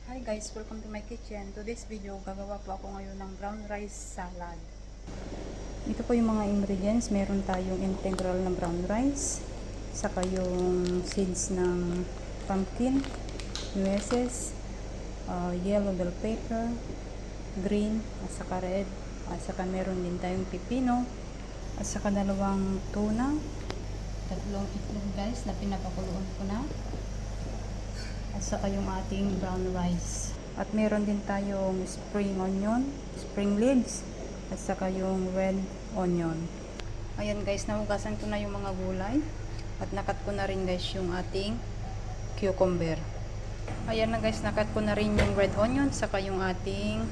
Hi guys, welcome to my kitchen. Today's video, gagawa po ako ngayon ng brown rice salad. Ito po yung mga ingredients. Meron tayong integral na brown rice, saka yung seeds ng pumpkin, nueces, yellow bell pepper, green, at saka red, at saka meron din tayong pipino, at saka dalawang tuna, tatlong itlog guys na pinapakuluan ko na, at saka yung ating brown rice. At meron din tayong spring onion, spring leaves, at saka yung red onion. Ayan guys, nahugasan ko na yung mga gulay. At nakat ko na rin guys yung ating cucumber. Ayan na guys, nakat ko na rin yung red onion, saka yung ating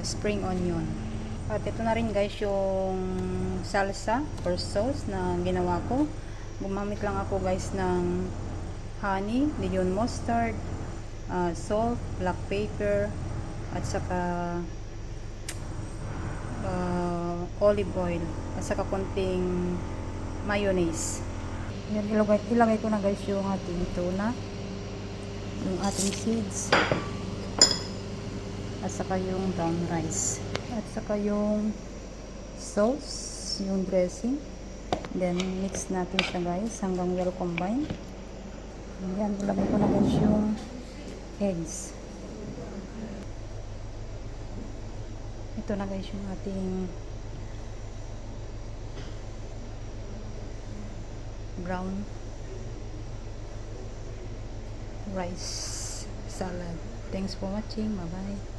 spring onion. At ito na rin guys yung salsa or sauce na ginawa ko. Gumamit lang ako guys ng honey, Dijon mustard, salt, black pepper, at saka olive oil, at saka konting mayonnaise. Yan, ilagay ko na guys yung ating tuna, yung ating seeds, at saka yung brown rice, at saka yung sauce, yung dressing. Then mix natin siya guys hanggang well combine. Ayan, ilagay ko na guys yung eggs. Ito na guys yung ating brown rice salad. Thanks for watching. Bye bye.